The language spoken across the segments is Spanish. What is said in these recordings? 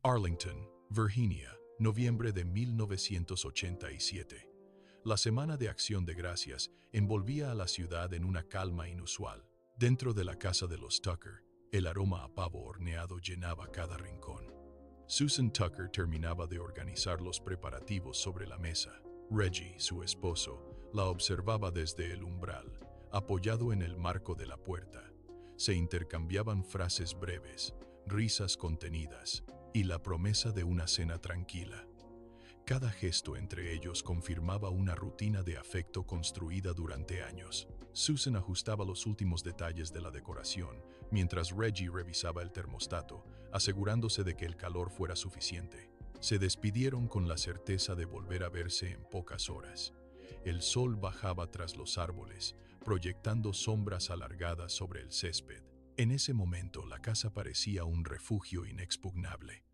Arlington, Virginia, noviembre de 1987. La Semana de Acción de Gracias envolvía a la ciudad en una calma inusual. Dentro de la casa de los Tucker, el aroma a pavo horneado llenaba cada rincón. Susan Tucker terminaba de organizar los preparativos sobre la mesa. Reggie, su esposo, la observaba desde el umbral, apoyado en el marco de la puerta. Se intercambiaban frases breves, risas contenidas y la promesa de una cena tranquila. Cada gesto entre ellos confirmaba una rutina de afecto construida durante años. Susan ajustaba los últimos detalles de la decoración, mientras Reggie revisaba el termostato, asegurándose de que el calor fuera suficiente. Se despidieron con la certeza de volver a verse en pocas horas. El sol bajaba tras los árboles, proyectando sombras alargadas sobre el césped. En ese momento la casa parecía un refugio inexpugnable.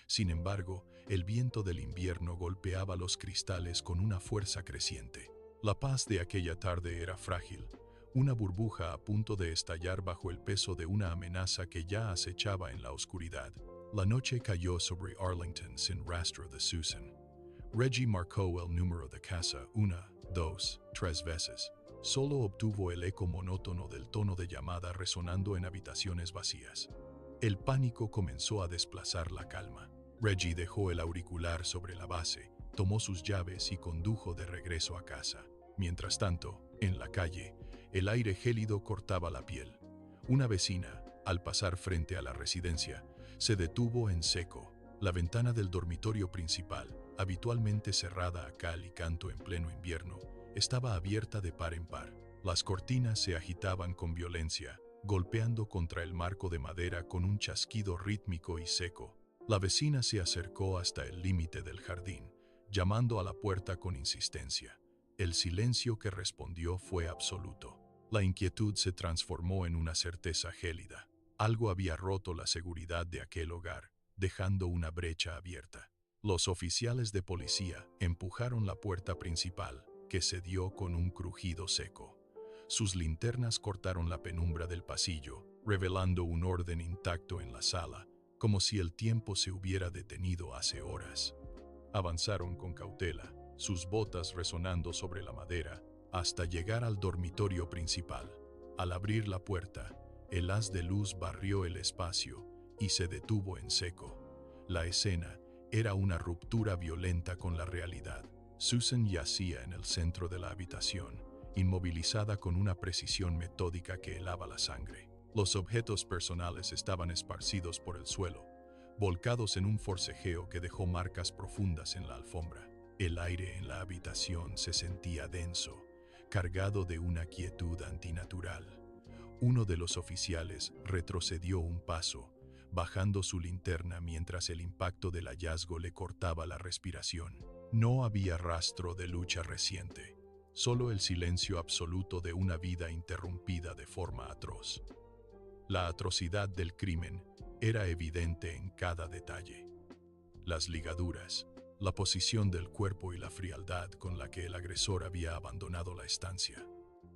Sin embargo, el viento del invierno golpeaba los cristales con una fuerza creciente. La paz de aquella tarde era frágil, una burbuja a punto de estallar bajo el peso de una amenaza que ya acechaba en la oscuridad. La noche cayó sobre Arlington sin rastro de Susan. Reggie marcó el número de casa 1, 2, 3 veces. Solo obtuvo el eco monótono del tono de llamada resonando en habitaciones vacías. El pánico comenzó a desplazar la calma. Reggie dejó el auricular sobre la base, tomó sus llaves y condujo de regreso a casa. Mientras tanto, en la calle, el aire gélido cortaba la piel. Una vecina, al pasar frente a la residencia, se detuvo en seco. La ventana del dormitorio principal, habitualmente cerrada a cal y canto en pleno invierno, estaba abierta de par en par. Las cortinas se agitaban con violencia, golpeando contra el marco de madera con un chasquido rítmico y seco. La vecina se acercó hasta el límite del jardín, llamando a la puerta con insistencia. El silencio que respondió fue absoluto. La inquietud se transformó en una certeza gélida. Algo había roto la seguridad de aquel hogar, dejando una brecha abierta. Los oficiales de policía empujaron la puerta principal, que cedió con un crujido seco. Sus linternas cortaron la penumbra del pasillo, revelando un orden intacto en la sala, como si el tiempo se hubiera detenido hace horas. Avanzaron con cautela, sus botas resonando sobre la madera, hasta llegar al dormitorio principal. Al abrir la puerta, el haz de luz barrió el espacio y se detuvo en seco. La escena era una ruptura violenta con la realidad. Susan yacía en el centro de la habitación, inmovilizada con una precisión metódica que helaba la sangre. Los objetos personales estaban esparcidos por el suelo, volcados en un forcejeo que dejó marcas profundas en la alfombra. El aire en la habitación se sentía denso, cargado de una quietud antinatural. Uno de los oficiales retrocedió un paso, bajando su linterna mientras el impacto del hallazgo le cortaba la respiración. No había rastro de lucha reciente, solo el silencio absoluto de una vida interrumpida de forma atroz. La atrocidad del crimen era evidente en cada detalle. Las ligaduras, la posición del cuerpo y la frialdad con la que el agresor había abandonado la estancia.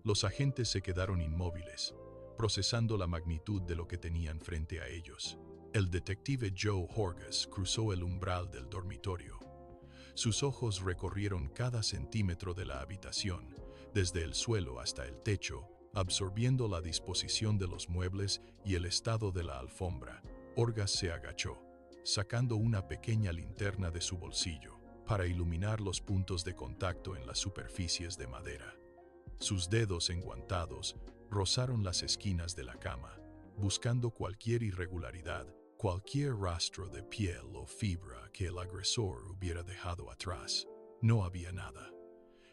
Los agentes se quedaron inmóviles, procesando la magnitud de lo que tenían frente a ellos. El detective Joe Horgas cruzó el umbral del dormitorio. Sus ojos recorrieron cada centímetro de la habitación, desde el suelo hasta el techo, absorbiendo la disposición de los muebles y el estado de la alfombra. Horgas se agachó, sacando una pequeña linterna de su bolsillo, para iluminar los puntos de contacto en las superficies de madera. Sus dedos enguantados rozaron las esquinas de la cama, buscando cualquier irregularidad, cualquier rastro de piel o fibra que el agresor hubiera dejado atrás. No había nada.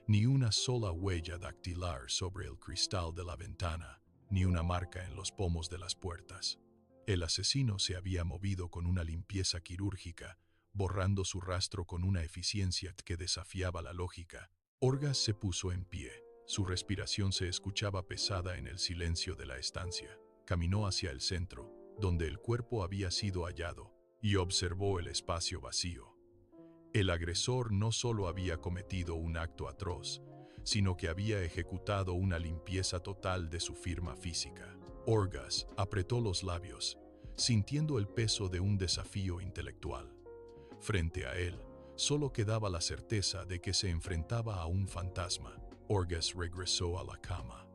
Ni una sola huella dactilar sobre el cristal de la ventana, ni una marca en los pomos de las puertas. El asesino se había movido con una limpieza quirúrgica, borrando su rastro con una eficiencia que desafiaba la lógica. Horgas se puso en pie. Su respiración se escuchaba pesada en el silencio de la estancia. Caminó hacia el centro, donde el cuerpo había sido hallado, y observó el espacio vacío. El agresor no solo había cometido un acto atroz, sino que había ejecutado una limpieza total de su firma física. Horgas apretó los labios, sintiendo el peso de un desafío intelectual. Frente a él, solo quedaba la certeza de que se enfrentaba a un fantasma. Orgas regresó a la cama,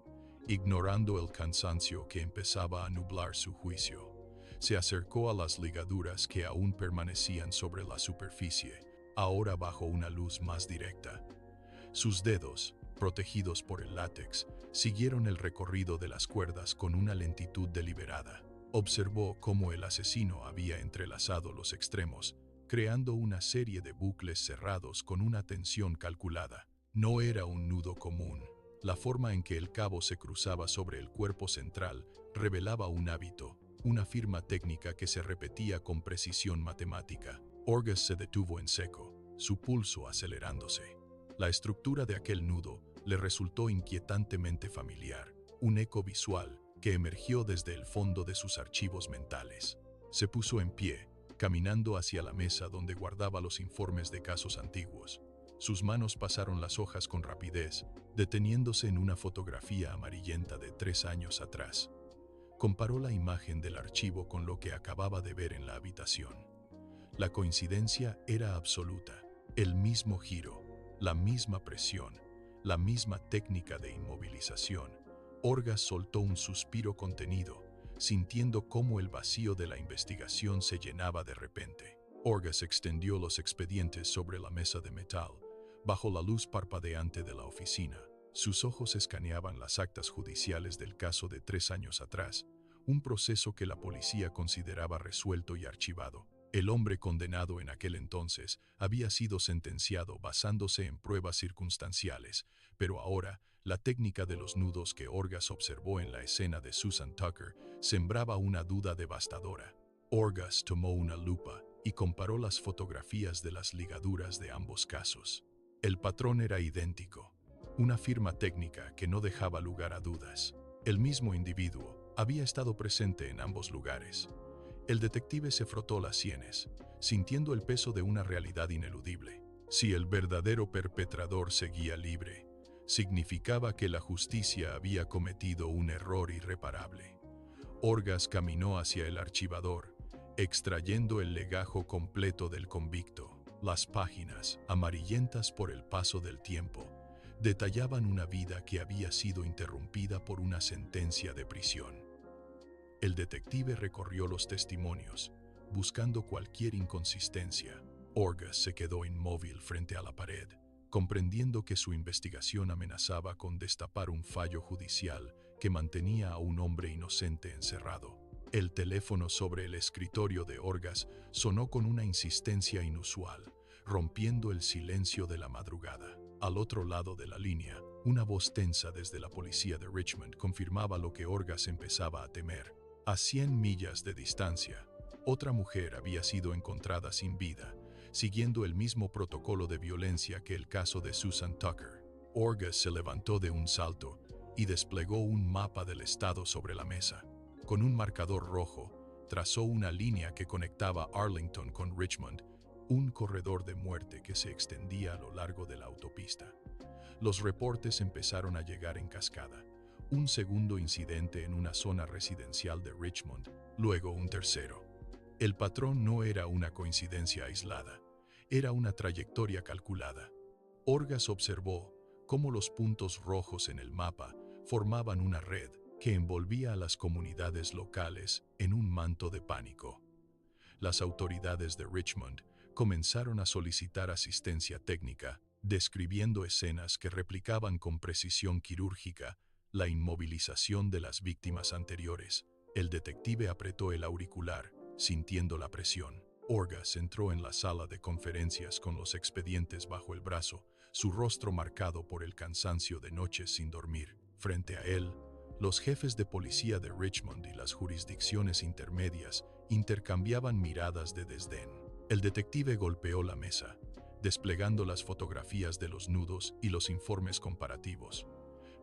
ignorando el cansancio que empezaba a nublar su juicio. Se acercó a las ligaduras que aún permanecían sobre la superficie, ahora bajo una luz más directa. Sus dedos, protegidos por el látex, siguieron el recorrido de las cuerdas con una lentitud deliberada. Observó cómo el asesino había entrelazado los extremos, creando una serie de bucles cerrados con una tensión calculada. No era un nudo común. La forma en que el cabo se cruzaba sobre el cuerpo central revelaba un hábito, una firma técnica que se repetía con precisión matemática. Orgas se detuvo en seco, su pulso acelerándose. La estructura de aquel nudo le resultó inquietantemente familiar, un eco visual que emergió desde el fondo de sus archivos mentales. Se puso en pie, caminando hacia la mesa donde guardaba los informes de casos antiguos. Sus manos pasaron las hojas con rapidez, deteniéndose en una fotografía amarillenta de 3 años atrás. Comparó la imagen del archivo con lo que acababa de ver en la habitación. La coincidencia era absoluta, el mismo giro, la misma presión, la misma técnica de inmovilización. Orgas soltó un suspiro contenido, sintiendo cómo el vacío de la investigación se llenaba de repente. Orgas extendió los expedientes sobre la mesa de metal, bajo la luz parpadeante de la oficina. Sus ojos escaneaban las actas judiciales del caso de 3 años atrás, un proceso que la policía consideraba resuelto y archivado. El hombre condenado en aquel entonces había sido sentenciado basándose en pruebas circunstanciales, pero ahora, la técnica de los nudos que Orgas observó en la escena de Susan Tucker sembraba una duda devastadora. Orgas tomó una lupa y comparó las fotografías de las ligaduras de ambos casos. El patrón era idéntico, una firma técnica que no dejaba lugar a dudas. El mismo individuo había estado presente en ambos lugares. El detective se frotó las sienes, sintiendo el peso de una realidad ineludible. Si el verdadero perpetrador seguía libre, significaba que la justicia había cometido un error irreparable. Orgas caminó hacia el archivador, extrayendo el legajo completo del convicto. Las páginas, amarillentas por el paso del tiempo, detallaban una vida que había sido interrumpida por una sentencia de prisión. El detective recorrió los testimonios, buscando cualquier inconsistencia. Orgas se quedó inmóvil frente a la pared, comprendiendo que su investigación amenazaba con destapar un fallo judicial que mantenía a un hombre inocente encerrado. El teléfono sobre el escritorio de Orgas sonó con una insistencia inusual, rompiendo el silencio de la madrugada. Al otro lado de la línea, una voz tensa desde la policía de Richmond confirmaba lo que Orgas empezaba a temer. A 100 millas de distancia, otra mujer había sido encontrada sin vida, siguiendo el mismo protocolo de violencia que el caso de Susan Tucker. Orgas se levantó de un salto y desplegó un mapa del estado sobre la mesa. Con un marcador rojo, trazó una línea que conectaba Arlington con Richmond, un corredor de muerte que se extendía a lo largo de la autopista. Los reportes empezaron a llegar en cascada. Un segundo incidente en una zona residencial de Richmond, luego un tercero. El patrón no era una coincidencia aislada, era una trayectoria calculada. Orgas observó cómo los puntos rojos en el mapa formaban una red que envolvía a las comunidades locales en un manto de pánico. Las autoridades de Richmond comenzaron a solicitar asistencia técnica, describiendo escenas que replicaban con precisión quirúrgica la inmovilización de las víctimas anteriores. El detective apretó el auricular, sintiendo la presión. Orgas entró en la sala de conferencias con los expedientes bajo el brazo, su rostro marcado por el cansancio de noches sin dormir. Frente a él, los jefes de policía de Richmond y las jurisdicciones intermedias intercambiaban miradas de desdén. El detective golpeó la mesa, desplegando las fotografías de los nudos y los informes comparativos.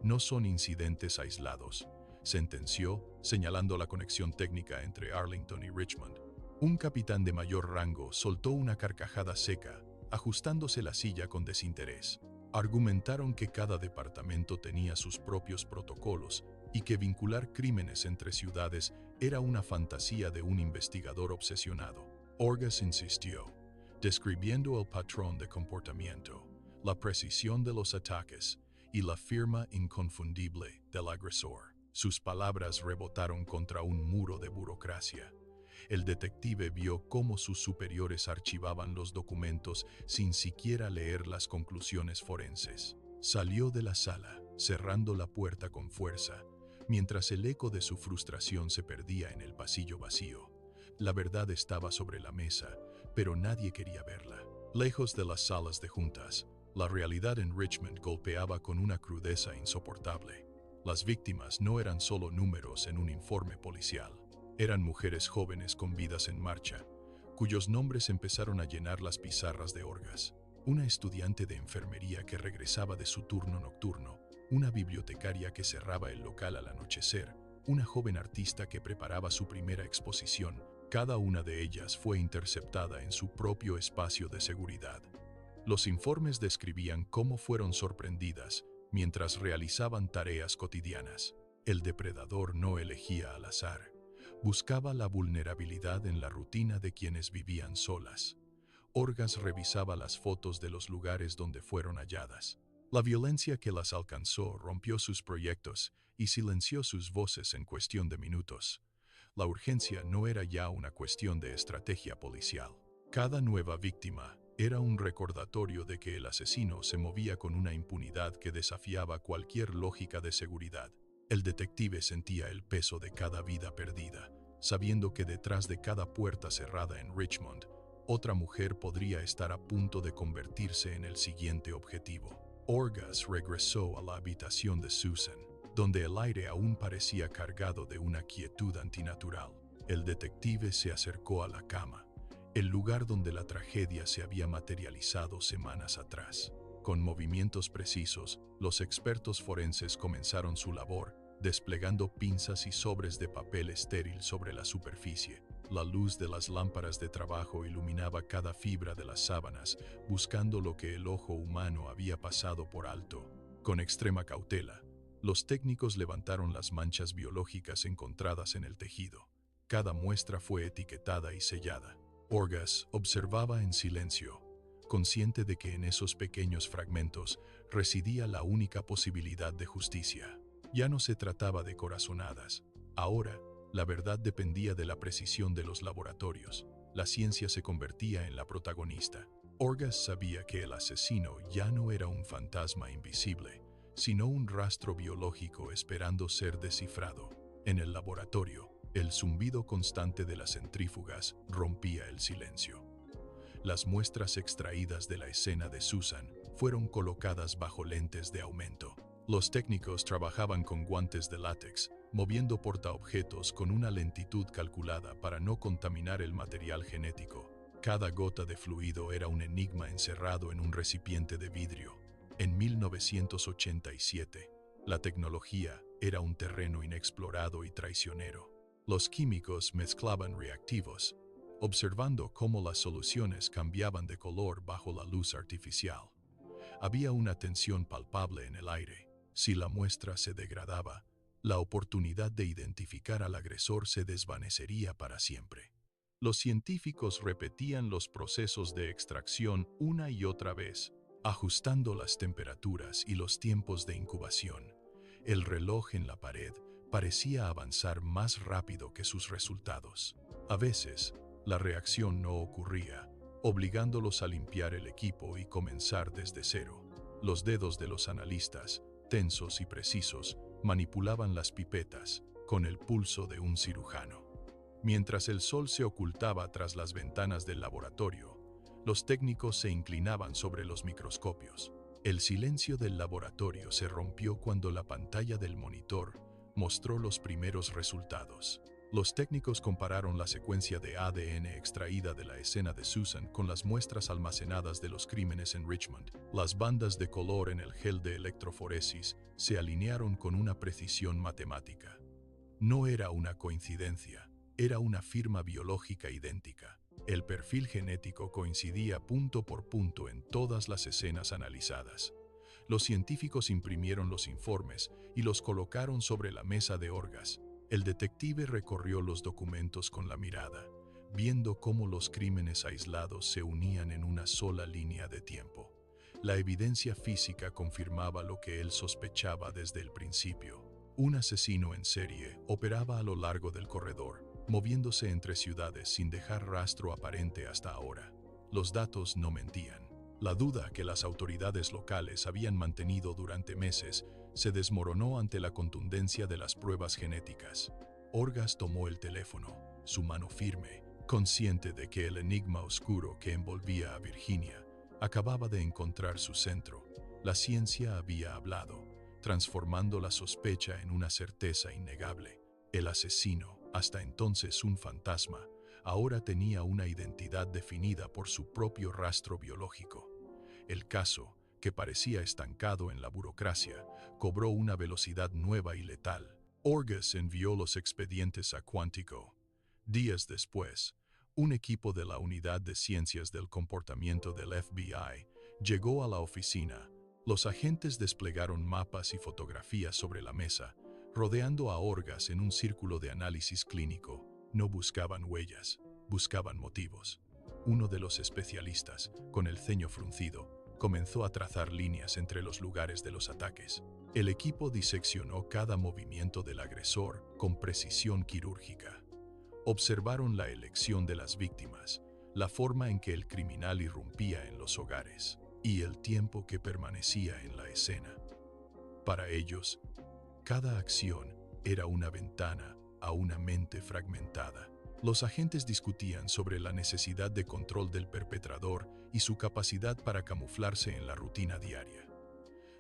No son incidentes aislados, sentenció, señalando la conexión técnica entre Arlington y Richmond. Un capitán de mayor rango soltó una carcajada seca, ajustándose la silla con desinterés. Argumentaron que cada departamento tenía sus propios protocolos y que vincular crímenes entre ciudades era una fantasía de un investigador obsesionado. Orgas insistió, describiendo el patrón de comportamiento, la precisión de los ataques y la firma inconfundible del agresor. Sus palabras rebotaron contra un muro de burocracia. El detective vio cómo sus superiores archivaban los documentos sin siquiera leer las conclusiones forenses. Salió de la sala, cerrando la puerta con fuerza, mientras el eco de su frustración se perdía en el pasillo vacío. La verdad estaba sobre la mesa, pero nadie quería verla. Lejos de las salas de juntas, la realidad en Richmond golpeaba con una crudeza insoportable. Las víctimas no eran solo números en un informe policial. Eran mujeres jóvenes con vidas en marcha, cuyos nombres empezaron a llenar las pizarras de Orgaz. Una estudiante de enfermería que regresaba de su turno nocturno, una bibliotecaria que cerraba el local al anochecer, una joven artista que preparaba su primera exposición. Cada una de ellas fue interceptada en su propio espacio de seguridad. Los informes describían cómo fueron sorprendidas mientras realizaban tareas cotidianas. El depredador no elegía al azar. Buscaba la vulnerabilidad en la rutina de quienes vivían solas. Orgaz revisaba las fotos de los lugares donde fueron halladas. La violencia que las alcanzó rompió sus proyectos y silenció sus voces en cuestión de minutos. La urgencia no era ya una cuestión de estrategia policial. Cada nueva víctima era un recordatorio de que el asesino se movía con una impunidad que desafiaba cualquier lógica de seguridad. El detective sentía el peso de cada vida perdida, sabiendo que detrás de cada puerta cerrada en Richmond, otra mujer podría estar a punto de convertirse en el siguiente objetivo. Orgaz regresó a la habitación de Susan, donde el aire aún parecía cargado de una quietud antinatural. El detective se acercó a la cama, el lugar donde la tragedia se había materializado semanas atrás. Con movimientos precisos, los expertos forenses comenzaron su labor, desplegando pinzas y sobres de papel estéril sobre la superficie. La luz de las lámparas de trabajo iluminaba cada fibra de las sábanas, buscando lo que el ojo humano había pasado por alto. Con extrema cautela, los técnicos levantaron las manchas biológicas encontradas en el tejido. Cada muestra fue etiquetada y sellada. Orgaz observaba en silencio, consciente de que en esos pequeños fragmentos residía la única posibilidad de justicia. Ya no se trataba de corazonadas. Ahora, la verdad dependía de la precisión de los laboratorios. La ciencia se convertía en la protagonista. Orgaz sabía que el asesino ya no era un fantasma invisible, sino un rastro biológico esperando ser descifrado. En el laboratorio, el zumbido constante de las centrífugas rompía el silencio. Las muestras extraídas de la escena de Susan fueron colocadas bajo lentes de aumento. Los técnicos trabajaban con guantes de látex, moviendo portaobjetos con una lentitud calculada para no contaminar el material genético. Cada gota de fluido era un enigma encerrado en un recipiente de vidrio. En 1987, la tecnología era un terreno inexplorado y traicionero. Los químicos mezclaban reactivos, observando cómo las soluciones cambiaban de color bajo la luz artificial. Había una tensión palpable en el aire. Si la muestra se degradaba, la oportunidad de identificar al agresor se desvanecería para siempre. Los científicos repetían los procesos de extracción una y otra vez, ajustando las temperaturas y los tiempos de incubación. El reloj en la pared parecía avanzar más rápido que sus resultados. A veces, la reacción no ocurría, obligándolos a limpiar el equipo y comenzar desde cero. Los dedos de los analistas, tensos y precisos, manipulaban las pipetas con el pulso de un cirujano. Mientras el sol se ocultaba tras las ventanas del laboratorio, los técnicos se inclinaban sobre los microscopios. El silencio del laboratorio se rompió cuando la pantalla del monitor mostró los primeros resultados. Los técnicos compararon la secuencia de ADN extraída de la escena de Susan con las muestras almacenadas de los crímenes en Richmond. Las bandas de color en el gel de electroforesis se alinearon con una precisión matemática. No era una coincidencia, era una firma biológica idéntica. El perfil genético coincidía punto por punto en todas las escenas analizadas. Los científicos imprimieron los informes y los colocaron sobre la mesa de Orgaz. El detective recorrió los documentos con la mirada, viendo cómo los crímenes aislados se unían en una sola línea de tiempo. La evidencia física confirmaba lo que él sospechaba desde el principio. Un asesino en serie operaba a lo largo del corredor, moviéndose entre ciudades sin dejar rastro aparente hasta ahora. Los datos no mentían. La duda que las autoridades locales habían mantenido durante meses se desmoronó ante la contundencia de las pruebas genéticas. Orgaz tomó el teléfono, su mano firme, consciente de que el enigma oscuro que envolvía a Virginia acababa de encontrar su centro. La ciencia había hablado, transformando la sospecha en una certeza innegable. El asesino, hasta entonces un fantasma, ahora tenía una identidad definida por su propio rastro biológico. El caso, que parecía estancado en la burocracia, cobró una velocidad nueva y letal. Orgaz envió los expedientes a Quantico. Días después, un equipo de la Unidad de Ciencias del Comportamiento del FBI llegó a la oficina. Los agentes desplegaron mapas y fotografías sobre la mesa, rodeando a Orgaz en un círculo de análisis clínico. No buscaban huellas, buscaban motivos. Uno de los especialistas, con el ceño fruncido, comenzó a trazar líneas entre los lugares de los ataques. El equipo diseccionó cada movimiento del agresor con precisión quirúrgica. Observaron la elección de las víctimas, la forma en que el criminal irrumpía en los hogares y el tiempo que permanecía en la escena. Para ellos, cada acción era una ventana a una mente fragmentada. Los agentes discutían sobre la necesidad de control del perpetrador y su capacidad para camuflarse en la rutina diaria.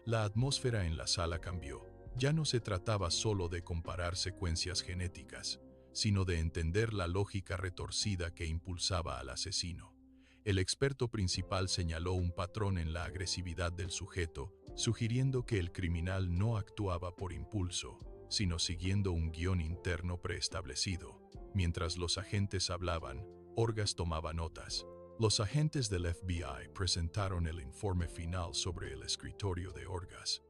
La atmósfera en la sala cambió. Ya no se trataba solo de comparar secuencias genéticas, sino de entender la lógica retorcida que impulsaba al asesino. El experto principal señaló un patrón en la agresividad del sujeto, sugiriendo que el criminal no actuaba por impulso, sino siguiendo un guión interno preestablecido. Mientras los agentes hablaban, Orgaz tomaba notas. Los agentes del FBI presentaron el informe final sobre el escritorio de Orgaz.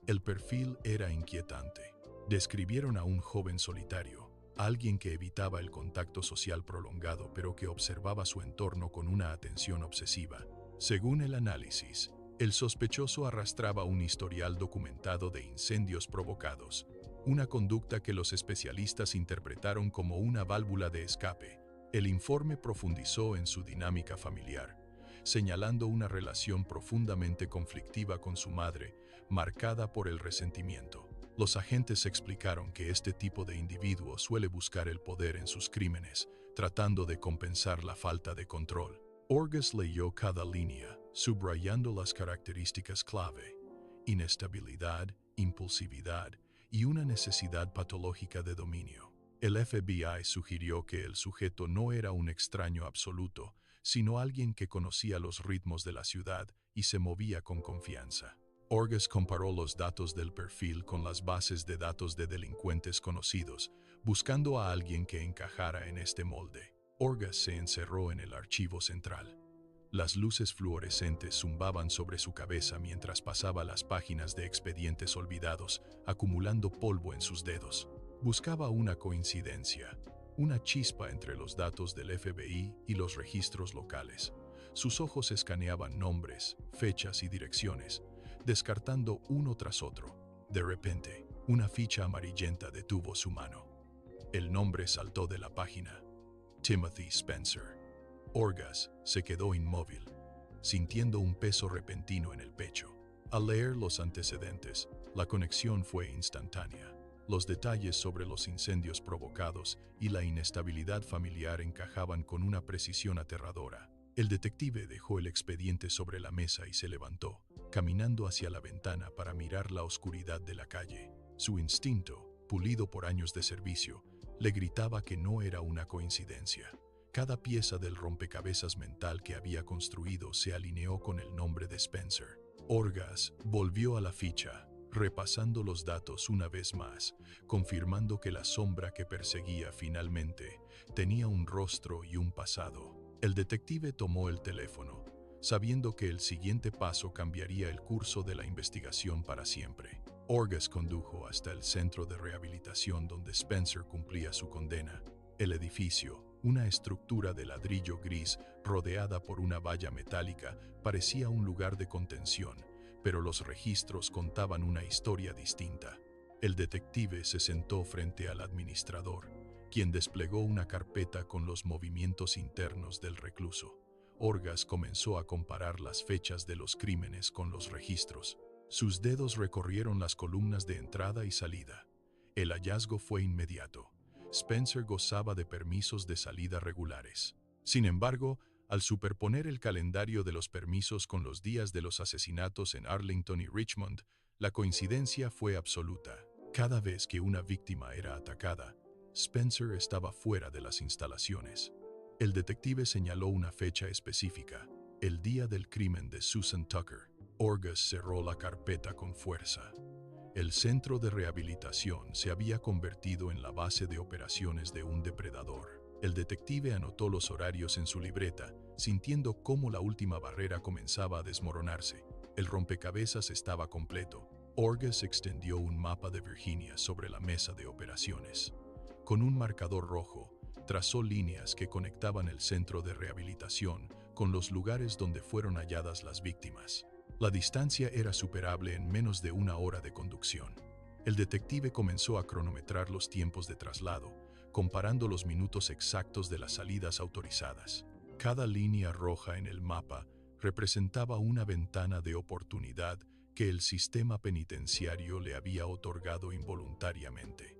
El perfil era inquietante. Describieron a un joven solitario, alguien que evitaba el contacto social prolongado pero que observaba su entorno con una atención obsesiva. Según el análisis, el sospechoso arrastraba un historial documentado de incendios provocados, una conducta que los especialistas interpretaron como una válvula de escape. El informe profundizó en su dinámica familiar, señalando una relación profundamente conflictiva con su madre, marcada por el resentimiento. Los agentes explicaron que este tipo de individuo suele buscar el poder en sus crímenes, tratando de compensar la falta de control. Orgaz leyó cada línea, subrayando las características clave: inestabilidad, impulsividad y una necesidad patológica de dominio. El FBI sugirió que el sujeto no era un extraño absoluto, sino alguien que conocía los ritmos de la ciudad y se movía con confianza. Orgaz comparó los datos del perfil con las bases de datos de delincuentes conocidos, buscando a alguien que encajara en este molde. Orgaz se encerró en el archivo central. Las luces fluorescentes zumbaban sobre su cabeza mientras pasaba las páginas de expedientes olvidados, acumulando polvo en sus dedos. Buscaba una coincidencia, una chispa entre los datos del FBI y los registros locales. Sus ojos escaneaban nombres, fechas y direcciones, descartando uno tras otro. De repente, una ficha amarillenta detuvo su mano. El nombre saltó de la página: Timothy Spencer. Orgaz se quedó inmóvil, sintiendo un peso repentino en el pecho. Al leer los antecedentes, la conexión fue instantánea. Los detalles sobre los incendios provocados y la inestabilidad familiar encajaban con una precisión aterradora. El detective dejó el expediente sobre la mesa y se levantó, caminando hacia la ventana para mirar la oscuridad de la calle. Su instinto, pulido por años de servicio, le gritaba que no era una coincidencia. Cada pieza del rompecabezas mental que había construido se alineó con el nombre de Spencer. Orgaz volvió a la ficha, repasando los datos una vez más, confirmando que la sombra que perseguía finalmente tenía un rostro y un pasado. El detective tomó el teléfono, sabiendo que el siguiente paso cambiaría el curso de la investigación para siempre. Orgaz condujo hasta el centro de rehabilitación donde Spencer cumplía su condena. El edificio, Una estructura de ladrillo gris rodeada por una valla metálica parecía un lugar de contención, pero los registros contaban una historia distinta. El detective se sentó frente al administrador, quien desplegó una carpeta con los movimientos internos del recluso. Orgaz comenzó a comparar las fechas de los crímenes con los registros. Sus dedos recorrieron las columnas de entrada y salida. El hallazgo fue inmediato. Spencer gozaba de permisos de salida regulares. Sin embargo, al superponer el calendario de los permisos con los días de los asesinatos en Arlington y Richmond, la coincidencia fue absoluta. Cada vez que una víctima era atacada, Spencer estaba fuera de las instalaciones. El detective señaló una fecha específica, el día del crimen de Susan Tucker. Orgaz cerró la carpeta con fuerza. El centro de rehabilitación se había convertido en la base de operaciones de un depredador. El detective anotó los horarios en su libreta, sintiendo cómo la última barrera comenzaba a desmoronarse. El rompecabezas estaba completo. Orgaz extendió un mapa de Virginia sobre la mesa de operaciones. Con un marcador rojo, trazó líneas que conectaban el centro de rehabilitación con los lugares donde fueron halladas las víctimas. La distancia era superable en menos de una hora de conducción. El detective comenzó a cronometrar los tiempos de traslado, comparando los minutos exactos de las salidas autorizadas. Cada línea roja en el mapa representaba una ventana de oportunidad que el sistema penitenciario le había otorgado involuntariamente.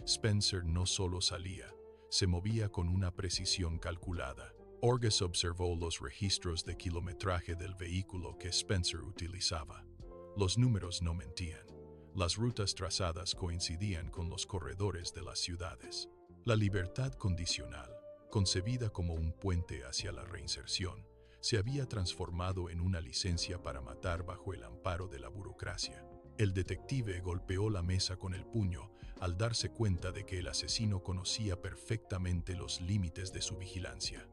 Spencer no solo salía, se movía con una precisión calculada. Orgaz observó los registros de kilometraje del vehículo que Spencer utilizaba. Los números no mentían. Las rutas trazadas coincidían con los corredores de las ciudades. La libertad condicional, concebida como un puente hacia la reinserción, se había transformado en una licencia para matar bajo el amparo de la burocracia. El detective golpeó la mesa con el puño al darse cuenta de que el asesino conocía perfectamente los límites de su vigilancia.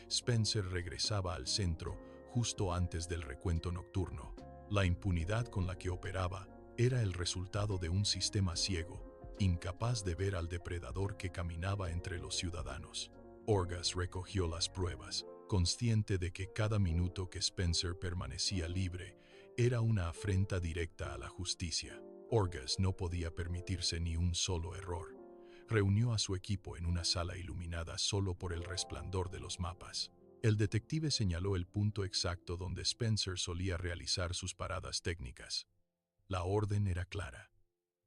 Spencer regresaba al centro justo antes del recuento nocturno. La impunidad con la que operaba era el resultado de un sistema ciego, incapaz de ver al depredador que caminaba entre los ciudadanos. Orgaz recogió las pruebas, consciente de que cada minuto que Spencer permanecía libre era una afrenta directa a la justicia. Orgaz no podía permitirse ni un solo error. Reunió a su equipo en una sala iluminada solo por el resplandor de los mapas. El detective señaló el punto exacto donde Spencer solía realizar sus paradas técnicas. La orden era clara: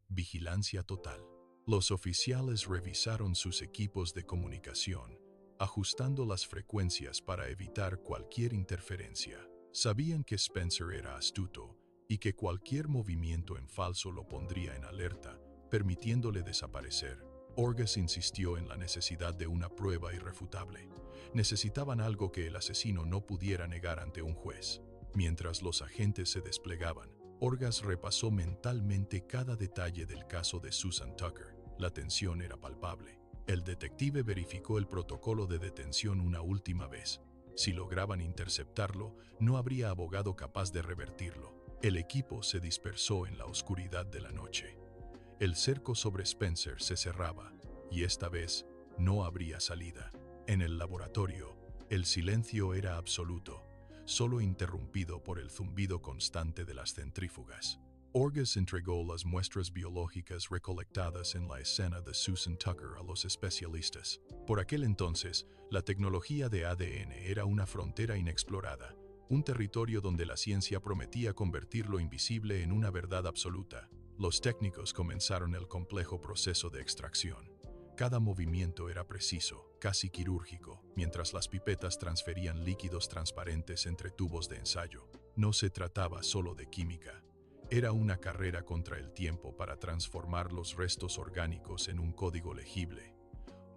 vigilancia total. Los oficiales revisaron sus equipos de comunicación, ajustando las frecuencias para evitar cualquier interferencia. Sabían que Spencer era astuto y que cualquier movimiento en falso lo pondría en alerta, permitiéndole desaparecer. Orgaz insistió en la necesidad de una prueba irrefutable. Necesitaban algo que el asesino no pudiera negar ante un juez. Mientras los agentes se desplegaban, Orgaz repasó mentalmente cada detalle del caso de Susan Tucker. La tensión era palpable. El detective verificó el protocolo de detención una última vez. Si lograban interceptarlo, no habría abogado capaz de revertirlo. El equipo se dispersó en la oscuridad de la noche. El cerco sobre Spencer se cerraba, y esta vez no habría salida. En el laboratorio, el silencio era absoluto, solo interrumpido por el zumbido constante de las centrífugas. Orgaz entregó las muestras biológicas recolectadas en la escena de Susan Tucker a los especialistas. Por aquel entonces, la tecnología de ADN era una frontera inexplorada, un territorio donde la ciencia prometía convertir lo invisible en una verdad absoluta. Los técnicos comenzaron el complejo proceso de extracción. Cada movimiento era preciso, casi quirúrgico, mientras las pipetas transferían líquidos transparentes entre tubos de ensayo. No se trataba solo de química. Era una carrera contra el tiempo para transformar los restos orgánicos en un código legible.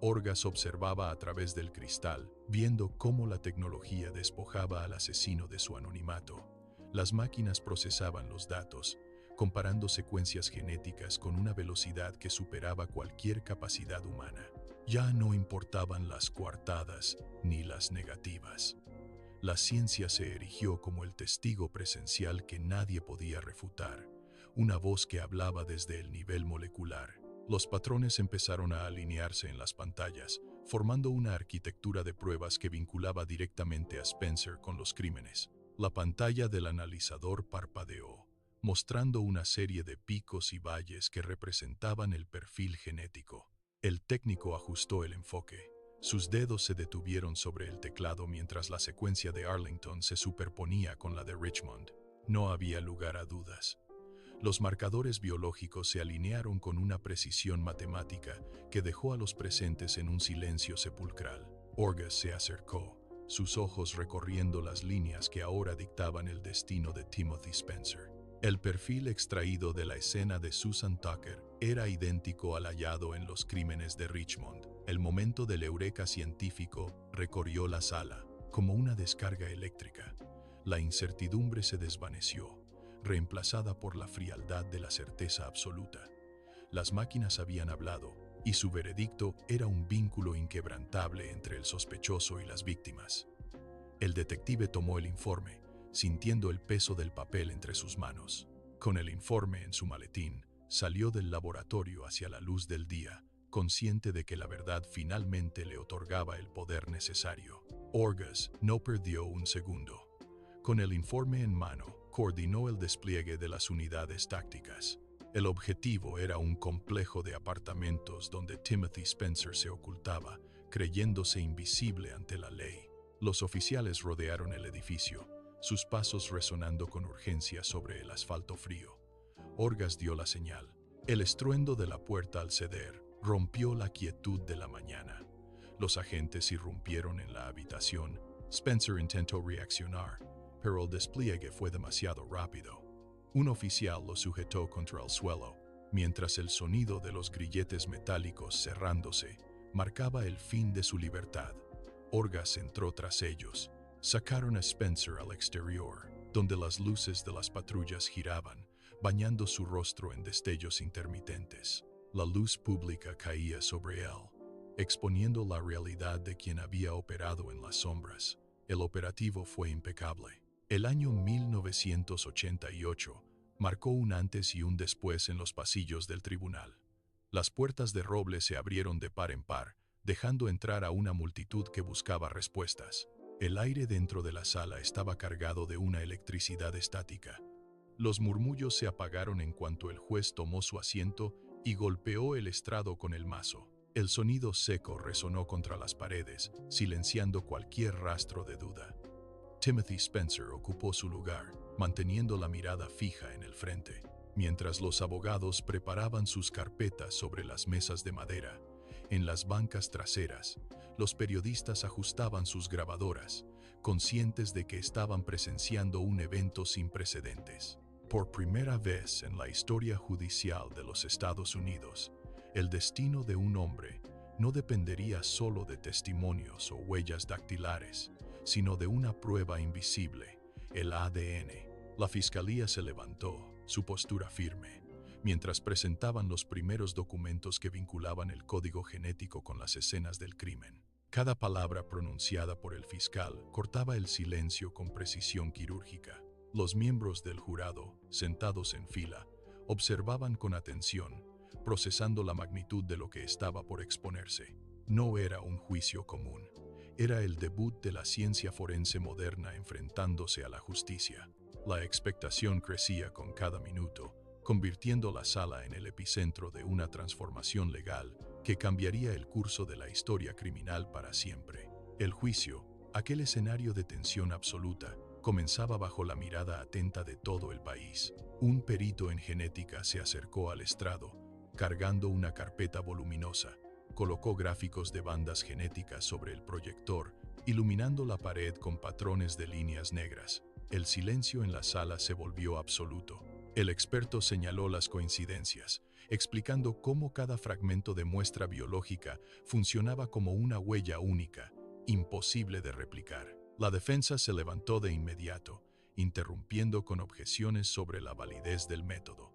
Orgaz observaba a través del cristal, viendo cómo la tecnología despojaba al asesino de su anonimato. Las máquinas procesaban los datos, comparando secuencias genéticas con una velocidad que superaba cualquier capacidad humana. Ya no importaban las coartadas ni las negativas. La ciencia se erigió como el testigo presencial que nadie podía refutar, una voz que hablaba desde el nivel molecular. Los patrones empezaron a alinearse en las pantallas, formando una arquitectura de pruebas que vinculaba directamente a Spencer con los crímenes. La pantalla del analizador parpadeó, mostrando una serie de picos y valles que representaban el perfil genético. El técnico ajustó el enfoque. Sus dedos se detuvieron sobre el teclado mientras la secuencia de Arlington se superponía con la de Richmond. No había lugar a dudas. Los marcadores biológicos se alinearon con una precisión matemática que dejó a los presentes en un silencio sepulcral. Orgaz se acercó, sus ojos recorriendo las líneas que ahora dictaban el destino de Timothy Spencer. El perfil extraído de la escena de Susan Tucker era idéntico al hallado en los crímenes de Richmond. El momento del eureka científico recorrió la sala, como una descarga eléctrica. La incertidumbre se desvaneció, reemplazada por la frialdad de la certeza absoluta. Las máquinas habían hablado, y su veredicto era un vínculo inquebrantable entre el sospechoso y las víctimas. El detective tomó el informe, sintiendo el peso del papel entre sus manos. Con el informe en su maletín, salió del laboratorio hacia la luz del día, consciente de que la verdad finalmente le otorgaba el poder necesario. Orgaz no perdió un segundo. Con el informe en mano, coordinó el despliegue de las unidades tácticas. El objetivo era un complejo de apartamentos donde Timothy Spencer se ocultaba, creyéndose invisible ante la ley. Los oficiales rodearon el edificio, sus pasos resonando con urgencia sobre el asfalto frío. Orgaz dio la señal. El estruendo de la puerta al ceder rompió la quietud de la mañana. Los agentes irrumpieron en la habitación. Spencer intentó reaccionar, pero el despliegue fue demasiado rápido. Un oficial lo sujetó contra el suelo, mientras el sonido de los grilletes metálicos cerrándose marcaba el fin de su libertad. Orgaz entró tras ellos. Sacaron a Spencer al exterior, donde las luces de las patrullas giraban, bañando su rostro en destellos intermitentes. La luz pública caía sobre él, exponiendo la realidad de quien había operado en las sombras. El operativo fue impecable. El año 1988 marcó un antes y un después en los pasillos del tribunal. Las puertas de roble se abrieron de par en par, dejando entrar a una multitud que buscaba respuestas. El aire dentro de la sala estaba cargado de una electricidad estática. Los murmullos se apagaron en cuanto el juez tomó su asiento y golpeó el estrado con el mazo. El sonido seco resonó contra las paredes, silenciando cualquier rastro de duda. Timothy Spencer ocupó su lugar, manteniendo la mirada fija en el frente, mientras los abogados preparaban sus carpetas sobre las mesas de madera. En las bancas traseras, los periodistas ajustaban sus grabadoras, conscientes de que estaban presenciando un evento sin precedentes. Por primera vez en la historia judicial de los Estados Unidos, el destino de un hombre no dependería solo de testimonios o huellas dactilares, sino de una prueba invisible, el ADN. La fiscalía se levantó, su postura firme, mientras presentaban los primeros documentos que vinculaban el código genético con las escenas del crimen. Cada palabra pronunciada por el fiscal cortaba el silencio con precisión quirúrgica. Los miembros del jurado, sentados en fila, observaban con atención, procesando la magnitud de lo que estaba por exponerse. No era un juicio común. Era el debut de la ciencia forense moderna enfrentándose a la justicia. La expectación crecía con cada minuto, convirtiendo la sala en el epicentro de una transformación legal que cambiaría el curso de la historia criminal para siempre. El juicio, aquel escenario de tensión absoluta, comenzaba bajo la mirada atenta de todo el país. Un perito en genética se acercó al estrado, cargando una carpeta voluminosa. Colocó gráficos de bandas genéticas sobre el proyector, iluminando la pared con patrones de líneas negras. El silencio en la sala se volvió absoluto. El experto señaló las coincidencias, explicando cómo cada fragmento de muestra biológica funcionaba como una huella única, imposible de replicar. La defensa se levantó de inmediato, interrumpiendo con objeciones sobre la validez del método.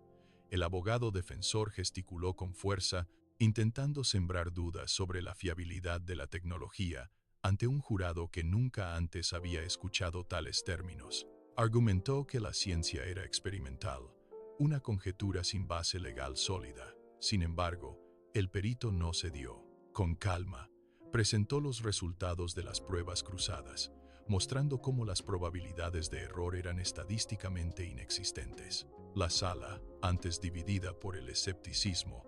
El abogado defensor gesticuló con fuerza, intentando sembrar dudas sobre la fiabilidad de la tecnología ante un jurado que nunca antes había escuchado tales términos. Argumentó que la ciencia era experimental, una conjetura sin base legal sólida. Sin embargo, el perito no cedió. Con calma, Presentó los resultados de las pruebas cruzadas, mostrando cómo las probabilidades de error eran estadísticamente inexistentes. La sala, antes dividida por el escepticismo,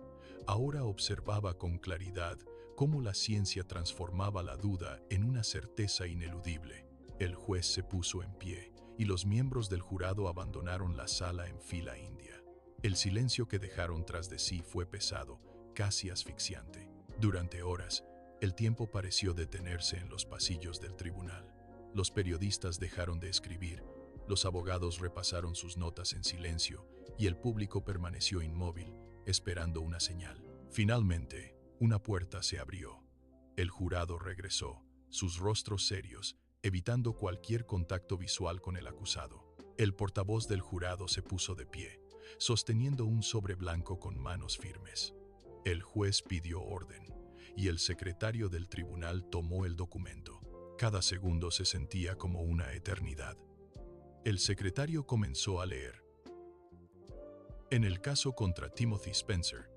ahora observaba con claridad cómo la ciencia transformaba la duda en una certeza ineludible. El juez se puso en pie y los miembros del jurado abandonaron la sala en fila india. El silencio que dejaron tras de sí fue pesado, casi asfixiante. Durante horas, el tiempo pareció detenerse en los pasillos del tribunal. Los periodistas dejaron de escribir, los abogados repasaron sus notas en silencio y el público permaneció inmóvil, esperando una señal. Finalmente, una puerta se abrió. El jurado regresó, sus rostros serios, evitando cualquier contacto visual con el acusado. El portavoz del jurado se puso de pie, sosteniendo un sobre blanco con manos firmes. El juez pidió orden, y el secretario del tribunal tomó el documento. Cada segundo se sentía como una eternidad. El secretario comenzó a leer. En el caso contra Timothy Spencer,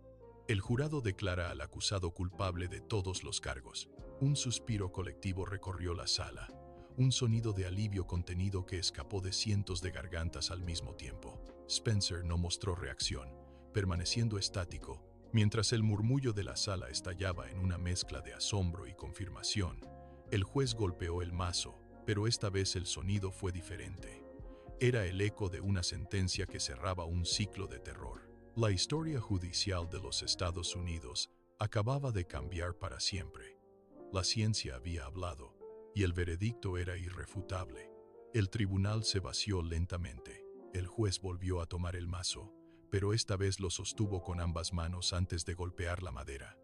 el jurado declara al acusado culpable de todos los cargos. Un suspiro colectivo recorrió la sala, un sonido de alivio contenido que escapó de cientos de gargantas al mismo tiempo. Spencer no mostró reacción, permaneciendo estático, mientras el murmullo de la sala estallaba en una mezcla de asombro y confirmación. El juez golpeó el mazo, pero esta vez el sonido fue diferente. Era el eco de una sentencia que cerraba un ciclo de terror. La historia judicial de los Estados Unidos acababa de cambiar para siempre. La ciencia había hablado, y el veredicto era irrefutable. El tribunal se vació lentamente. El juez volvió a tomar el mazo, pero esta vez lo sostuvo con ambas manos antes de golpear la madera.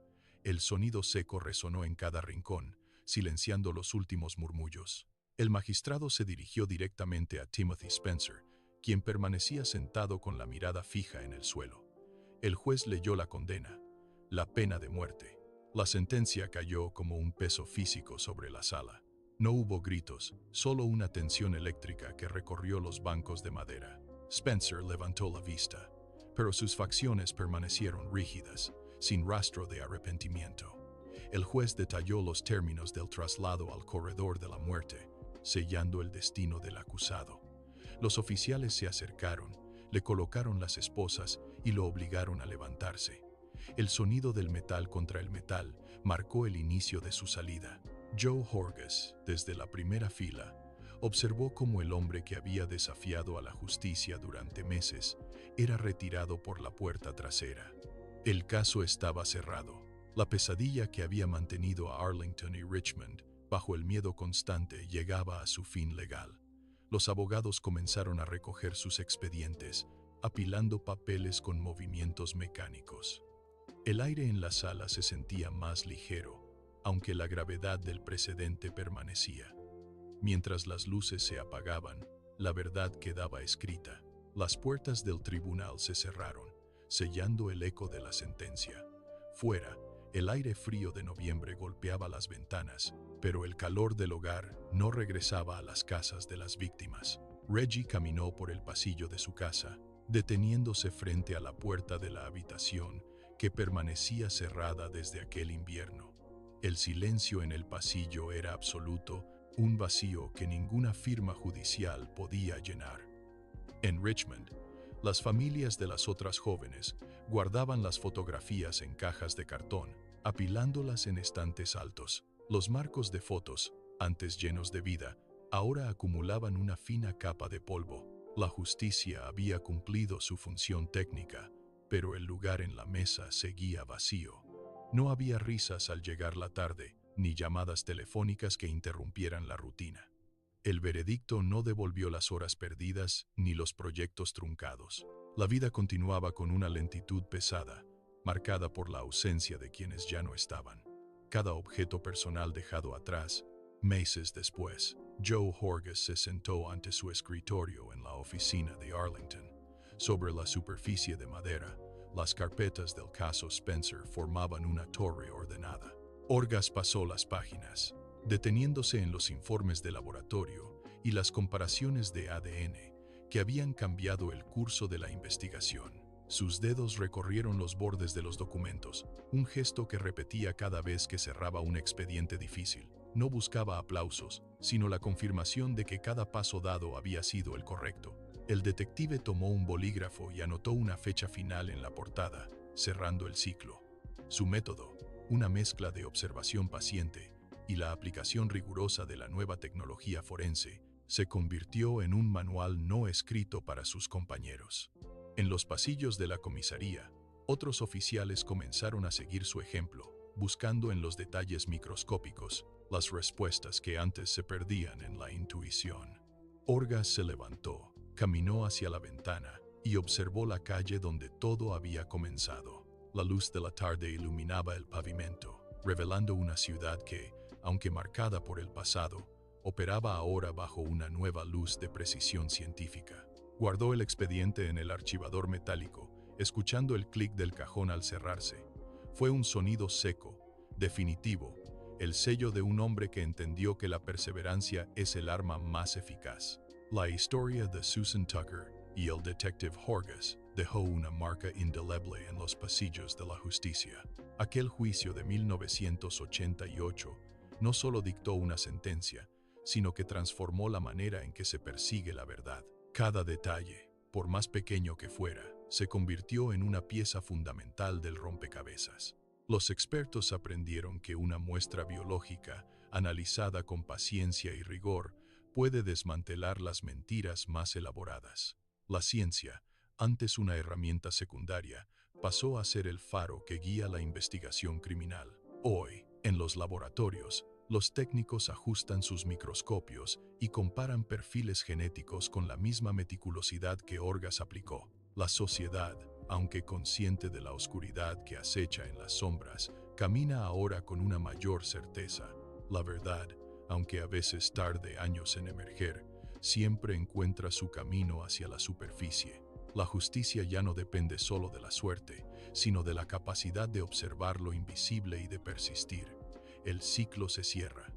El sonido seco resonó en cada rincón, silenciando los últimos murmullos. El magistrado se dirigió directamente a Timothy Spencer, quien permanecía sentado con la mirada fija en el suelo. El juez leyó la condena, la pena de muerte. La sentencia cayó como un peso físico sobre la sala. No hubo gritos, solo una tensión eléctrica que recorrió los bancos de madera. Spencer levantó la vista, pero sus facciones permanecieron rígidas, sin rastro de arrepentimiento. El juez detalló los términos del traslado al corredor de la muerte, sellando el destino del acusado. Los oficiales se acercaron, le colocaron las esposas y lo obligaron a levantarse. El sonido del metal contra el metal marcó el inicio de su salida. Joe Horgas, desde la primera fila, observó cómo el hombre que había desafiado a la justicia durante meses era retirado por la puerta trasera. El caso estaba cerrado. La pesadilla que había mantenido a Arlington y Richmond bajo el miedo constante llegaba a su fin legal. Los abogados comenzaron a recoger sus expedientes, apilando papeles con movimientos mecánicos. El aire en la sala se sentía más ligero, aunque la gravedad del precedente permanecía. Mientras las luces se apagaban, la verdad quedaba escrita. Las puertas del tribunal se cerraron, sellando el eco de la sentencia. Fuera, el aire frío de noviembre golpeaba las ventanas, pero el calor del hogar no regresaba a las casas de las víctimas. Reggie caminó por el pasillo de su casa, deteniéndose frente a la puerta de la habitación que permanecía cerrada desde aquel invierno. El silencio en el pasillo era absoluto, un vacío que ninguna firma judicial podía llenar. En Richmond, las familias de las otras jóvenes guardaban las fotografías en cajas de cartón, apilándolas en estantes altos. Los marcos de fotos, antes llenos de vida, ahora acumulaban una fina capa de polvo. La justicia había cumplido su función técnica, pero el lugar en la mesa seguía vacío. No había risas al llegar la tarde, ni llamadas telefónicas que interrumpieran la rutina. El veredicto no devolvió las horas perdidas ni los proyectos truncados. La vida continuaba con una lentitud pesada, marcada por la ausencia de quienes ya no estaban. Cada objeto personal dejado atrás. Meses después, Joe Horgas se sentó ante su escritorio en la oficina de Arlington. Sobre la superficie de madera, las carpetas del caso Spencer formaban una torre ordenada. Horgas pasó las páginas, deteniéndose en los informes de laboratorio y las comparaciones de ADN que habían cambiado el curso de la investigación. Sus dedos recorrieron los bordes de los documentos, un gesto que repetía cada vez que cerraba un expediente difícil. No buscaba aplausos, sino la confirmación de que cada paso dado había sido el correcto. El detective tomó un bolígrafo y anotó una fecha final en la portada, cerrando el ciclo. Su método, una mezcla de observación paciente y la aplicación rigurosa de la nueva tecnología forense, se convirtió en un manual no escrito para sus compañeros. En los pasillos de la comisaría, otros oficiales comenzaron a seguir su ejemplo, buscando en los detalles microscópicos las respuestas que antes se perdían en la intuición. Orgaz se levantó, caminó hacia la ventana y observó la calle donde todo había comenzado. La luz de la tarde iluminaba el pavimento, revelando una ciudad que, aunque marcada por el pasado, operaba ahora bajo una nueva luz de precisión científica. Guardó el expediente en el archivador metálico, escuchando el clic del cajón al cerrarse. Fue un sonido seco, definitivo, el sello de un hombre que entendió que la perseverancia es el arma más eficaz. La historia de Susan Tucker y el detective Orgaz dejó una marca indeleble en los pasillos de la justicia. Aquel juicio de 1988 no solo dictó una sentencia, sino que transformó la manera en que se persigue la verdad. Cada detalle, por más pequeño que fuera, se convirtió en una pieza fundamental del rompecabezas. Los expertos aprendieron que una muestra biológica, analizada con paciencia y rigor, puede desmantelar las mentiras más elaboradas. La ciencia, antes una herramienta secundaria, pasó a ser el faro que guía la investigación criminal. Hoy, en los laboratorios, los técnicos ajustan sus microscopios y comparan perfiles genéticos con la misma meticulosidad que Orgaz aplicó. La sociedad, aunque consciente de la oscuridad que acecha en las sombras, camina ahora con una mayor certeza. La verdad, aunque a veces tarde años en emerger, siempre encuentra su camino hacia la superficie. La justicia ya no depende solo de la suerte, sino de la capacidad de observar lo invisible y de persistir. El ciclo se cierra.